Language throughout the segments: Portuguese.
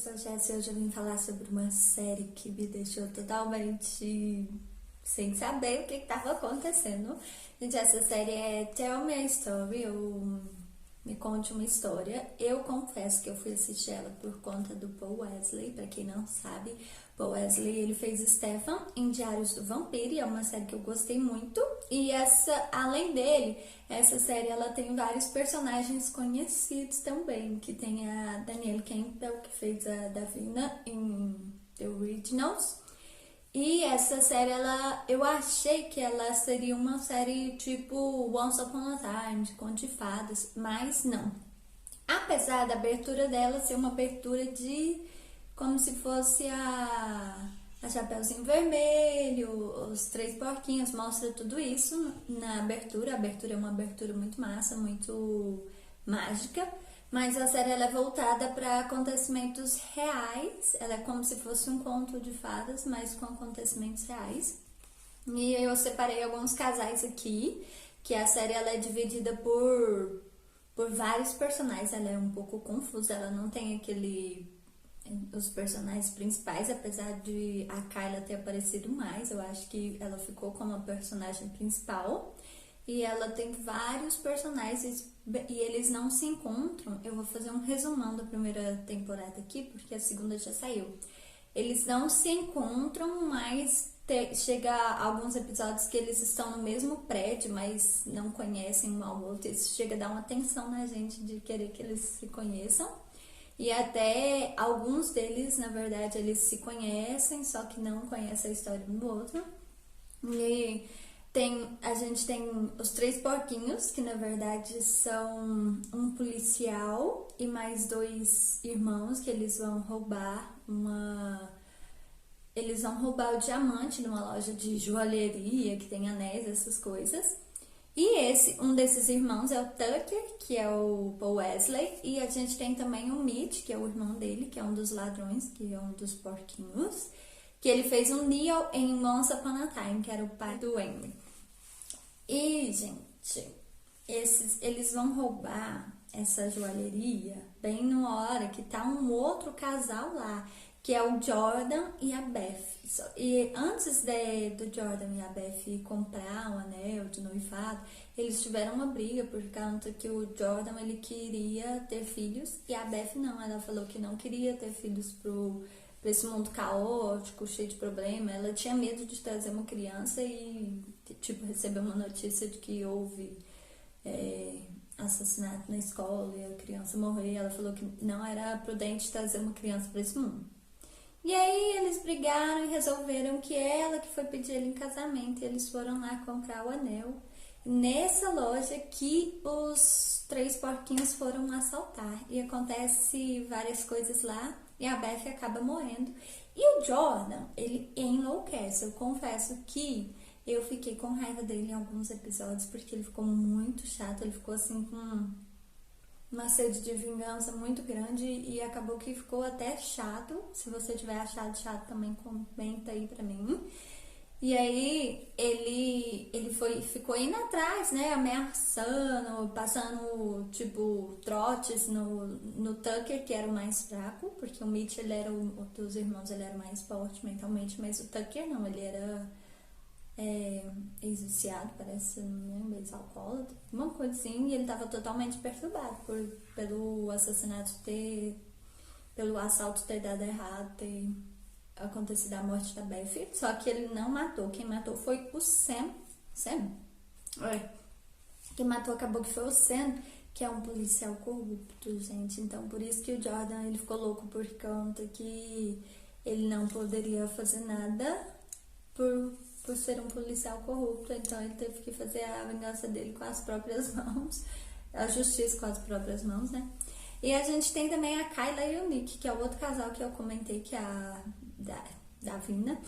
sou Jess e hoje eu vim falar sobre uma série que me deixou totalmente sem saber o que estava acontecendo. Gente, essa série é Tell Me a Story, ou Me Conte uma História. Eu confesso que eu fui assistir ela por conta do Paul Wesley. Pra quem não sabe, Paul Wesley, ele fez Stefan em Diários do Vampiro, e é uma série que eu gostei muito. E além dele, essa série ela tem vários personagens conhecidos também, que tem a Danielle Campbell, que fez a Davina em The Originals. E essa série, eu achei que ela seria uma série tipo Once Upon a Time, de conto de fadas, mas não. Apesar da abertura dela ser uma abertura de como se fosse a Chapeuzinho Vermelho, os Três Porquinhos, mostra tudo isso na abertura. A abertura é uma abertura muito massa, muito mágica. Mas a série ela é voltada para acontecimentos reais. Ela é como se fosse um conto de fadas, mas com acontecimentos reais. E eu separei alguns casais aqui, que a série ela é dividida por vários personagens. Ela é um pouco confusa, ela não tem os personagens principais, apesar de a Kyla ter aparecido mais. Eu acho que ela ficou como a personagem principal. E ela tem vários personagens e eles não se encontram. Eu vou fazer um resumão da primeira temporada aqui, porque a segunda já saiu. Eles não se encontram, mas chega a alguns episódios que eles estão no mesmo prédio, mas não conhecem um ao outro. Isso chega a dar uma tensão na gente de querer que eles se conheçam. E até alguns deles, na verdade, eles se conhecem, só que não conhecem a história um do outro. E a gente tem os Três Porquinhos, que na verdade são um policial e mais dois irmãos que eles vão roubar o diamante numa loja de joalheria que tem anéis, essas coisas. E um desses irmãos é o Tucker, que é o Paul Wesley, e a gente tem também o Mitch, que é o irmão dele, que é um dos ladrões, que é um dos porquinhos, que ele fez um Neil em Once Upon a Time, que era o pai do Henry. E, gente, eles vão roubar essa joalheria bem na hora que tá um outro casal lá, que é o Jordan e a Beth. E antes do Jordan e a Beth comprar um anel de noivado, eles tiveram uma briga por causa que o Jordan ele queria ter filhos e a Beth não. Ela falou que não queria ter filhos pra esse mundo caótico, cheio de problema. Ela tinha medo de trazer uma criança e tipo receber uma notícia de que houve assassinato na escola e a criança morrer. Ela falou que não era prudente trazer uma criança para esse mundo. E aí eles brigaram e resolveram que ela que foi pedir ele em casamento, e eles foram lá comprar o anel nessa loja que os Três Porquinhos foram assaltar. E acontece várias coisas lá e a Beth acaba morrendo. E o Jordan, ele enlouquece. Eu confesso que eu fiquei com raiva dele em alguns episódios, porque ele ficou muito chato, ele ficou assim com uma sede de vingança muito grande e acabou que ficou até chato. Se você tiver achado chato também, comenta aí pra mim. E aí ficou indo atrás, né, ameaçando, passando tipo trotes no Tucker, que era o mais fraco, porque o Mitch, ele era dos irmãos, ele era mais forte mentalmente, mas o Tucker não, ele era ex-viciado, parece, não lembro, ex-alcoólatra, uma coisa assim, e ele tava totalmente perturbado pelo pelo assalto ter dado errado, ter acontecido a morte da Beth. Só que ele não matou, quem matou foi o Sam. Quem matou acabou que foi o Sam, que é um policial corrupto, gente. Então por isso que o Jordan ele ficou louco, por conta que ele não poderia fazer nada por ser um policial corrupto. Então ele teve que fazer a vingança dele com as próprias mãos, a justiça com as próprias mãos, né? E a gente tem também a Kyla e o Nick, que é o outro casal que eu comentei, que é a Davina.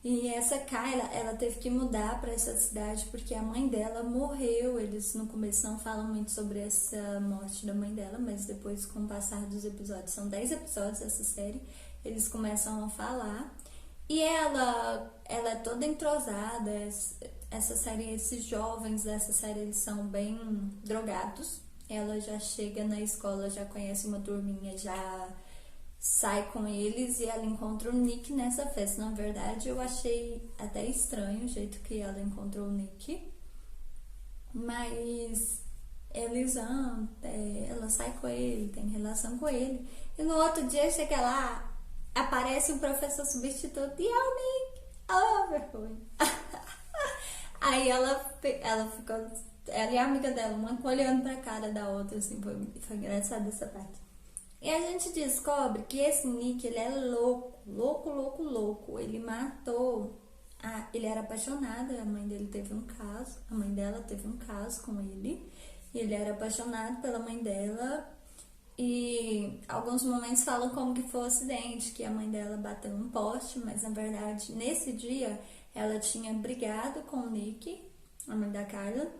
E essa Kyla, ela teve que mudar para essa cidade porque a mãe dela morreu. Eles no começo não falam muito sobre essa morte da mãe dela, mas depois, com o passar dos episódios, são 10 episódios dessa série, eles começam a falar. E ela é toda entrosada. Essa série, esses jovens dessa série, eles são bem drogados. Ela já chega na escola, já conhece uma turminha, já sai com eles e ela encontra o Nick nessa festa. Na verdade, eu achei até estranho o jeito que ela encontrou o Nick. Mas eles amam, ela sai com ele, tem relação com ele. E no outro dia chega lá, aparece um professor substituto e é o Nick. Oh, vergonha. Aí ela ficou, ela e a amiga dela, uma olhando pra cara da outra, assim, foi engraçado essa parte. E a gente descobre que esse Nick, ele é louco, louco, louco, louco. Ele matou, ele era apaixonado, a mãe dele teve um caso, a mãe dela teve um caso com ele. E ele era apaixonado pela mãe dela. E alguns momentos falam como que foi o acidente, que a mãe dela bateu num poste, mas na verdade, nesse dia, ela tinha brigado com o Nick, a mãe da Carla,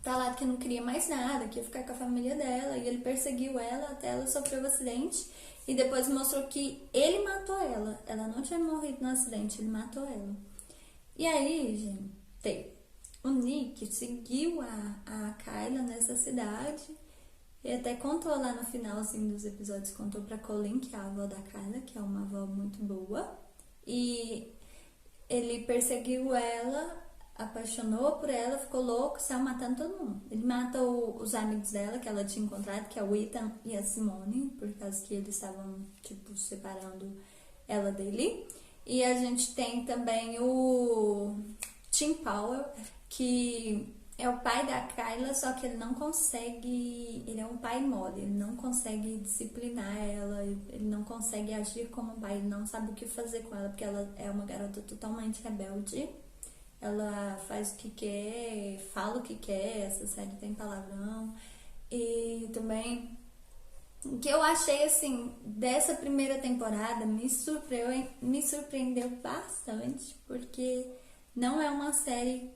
falado que não queria mais nada, que ia ficar com a família dela, e ele perseguiu ela até ela sofrer o acidente, e depois mostrou que ele matou ela não tinha morrido no acidente, ele matou ela. E aí, gente, o Nick seguiu a Carla nessa cidade, e até contou lá no finalzinho dos episódios, contou pra Colleen, que é a avó da Carla, que é uma avó muito boa, e ele perseguiu ela, apaixonou por ela, ficou louco, saiu matando todo mundo. Ele mata os amigos dela, que ela tinha encontrado, que é o Ethan e a Simone, por causa que eles estavam, tipo, separando ela dele. E a gente tem também o Tim Powell, que é o pai da Kyla, só que ele não consegue, ele é um pai mole, ele não consegue disciplinar ela, ele não consegue agir como um pai, ele não sabe o que fazer com ela, porque ela é uma garota totalmente rebelde. Ela faz o que quer, fala o que quer, essa série tem palavrão. E também, o que eu achei, assim, dessa primeira temporada me surpreendeu bastante, porque não é uma série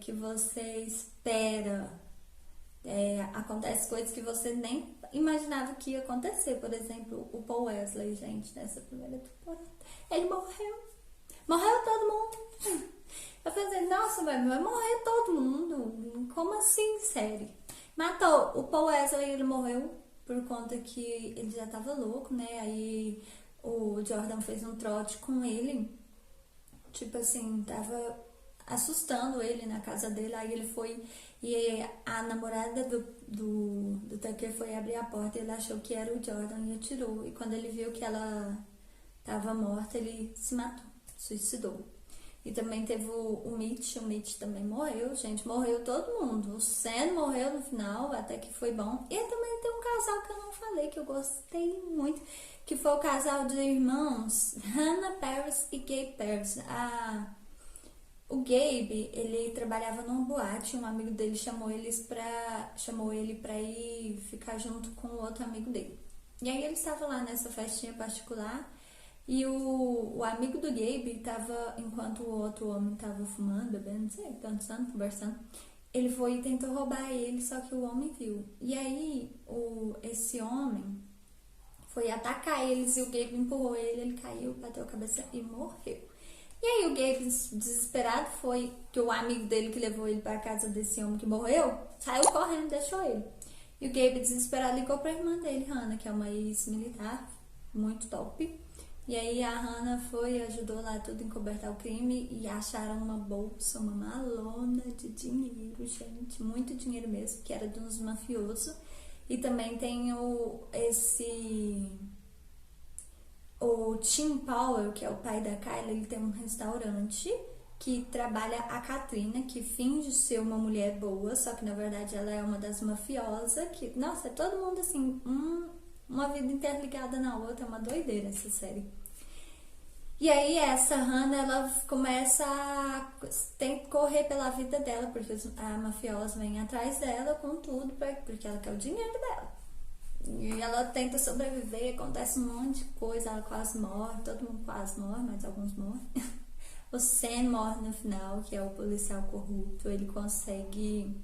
que você espera. Acontece coisas que você nem imaginava que ia acontecer. Por exemplo, o Paul Wesley, gente, nessa primeira temporada. Ele morreu. Morreu todo mundo. Eu pensei, nossa, vai morrer todo mundo. Como assim, sério? Matou. O Paul Wesley, ele morreu por conta que ele já tava louco, né? Aí o Jordan fez um trote com ele. Tipo assim, tava assustando ele na casa dele. Aí ele foi e a namorada do Tucker foi abrir a porta e ele achou que era o Jordan e atirou. E quando ele viu que ela tava morta, ele se matou, suicidou. E também teve o Mitch também morreu, gente, morreu todo mundo. O Sam morreu no final, até que foi bom. E também tem um casal que eu não falei, que eu gostei muito, que foi o casal de irmãos Hannah Paris e Gabe Paris. O Gabe, ele trabalhava numa boate, um amigo dele chamou ele pra ir ficar junto com o outro amigo dele. E aí ele estava lá nessa festinha particular. E o amigo do Gabe tava, enquanto o outro homem tava fumando, bebendo, não sei, dançando, conversando, ele foi e tentou roubar ele, só que o homem viu. E aí, esse homem foi atacar eles e o Gabe empurrou ele caiu, bateu a cabeça e morreu. E aí o Gabe, desesperado, foi que o amigo dele que levou ele pra casa desse homem que morreu, saiu correndo e deixou ele. E o Gabe, desesperado, ligou pra irmã dele, Hannah, que é uma ex-militar, muito top. E aí a Hannah foi e ajudou lá tudo a encobertar o crime e acharam uma bolsa, uma malona de dinheiro, gente, muito dinheiro mesmo, que era de uns mafiosos. E também tem o Tim Powell, que é o pai da Kyla, ele tem um restaurante que trabalha a Katrina, que finge ser uma mulher boa, só que na verdade ela é uma das mafiosas, que, nossa, é todo mundo assim, uma vida interligada na outra, é uma doideira essa série. E aí essa Hannah, ela começa tem que correr pela vida dela, porque a mafiosa vem atrás dela com tudo, porque ela quer o dinheiro dela. E ela tenta sobreviver, acontece um monte de coisa, ela quase morre, todo mundo quase morre, mas alguns morrem. O Sam morre no final, que é o policial corrupto, ele consegue...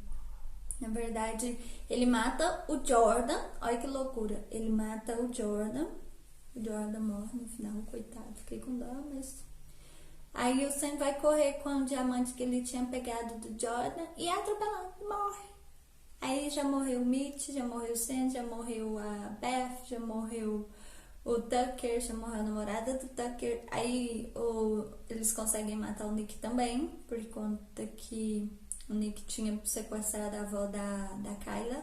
Na verdade, ele mata o Jordan, olha que loucura, ele mata o Jordan morre no final, coitado, fiquei com dó, mas... Aí o Sam vai correr com o diamante que ele tinha pegado do Jordan e é atropelado, morre. Aí já morreu o Mitch, já morreu o Sam, já morreu a Beth, já morreu O Tucker já morreu, a namorada do Tucker. Aí eles conseguem matar o Nick também, por conta que o Nick tinha sequestrado a avó da Kyla.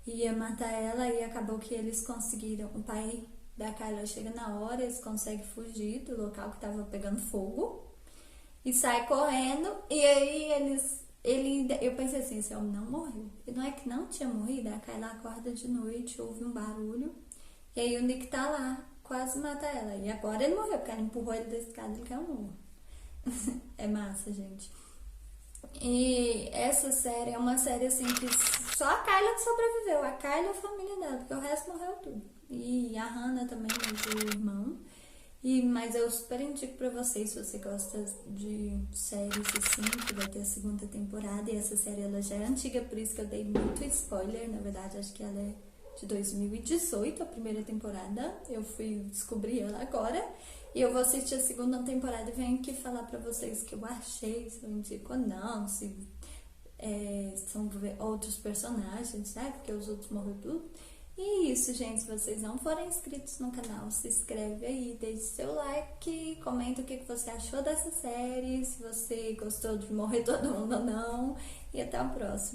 Ia matar ela e acabou que eles conseguiram. O pai da Kyla chega na hora, eles conseguem fugir do local que tava pegando fogo e sai correndo. E aí eu pensei assim, esse homem não morreu. E não é que não tinha morrido, a Kyla acorda de noite, ouve um barulho. E aí o Nick tá lá, quase mata ela. E agora ele morreu, porque ela empurrou ele da escada e ele caiu morto. É massa, gente. E essa série é uma série assim que só a Kyla que sobreviveu. A Kyla e a família dela, porque o resto morreu tudo. E a Hannah também, mas o irmão. Mas eu super indico pra vocês, se você gosta de séries assim, que vai ter a segunda temporada. E essa série ela já é antiga, por isso que eu dei muito spoiler. Na verdade, acho que ela é de 2018, a primeira temporada. Eu fui descobrir ela agora. E eu vou assistir a segunda temporada e venho aqui falar pra vocês o que eu achei, se eu indico ou não, se são outros personagens, né? Porque os outros morreram tudo. E isso, gente. Se vocês não forem inscritos no canal, se inscreve aí, deixe seu like, comenta o que você achou dessa série, se você gostou de morrer todo mundo ou não. E até o próximo.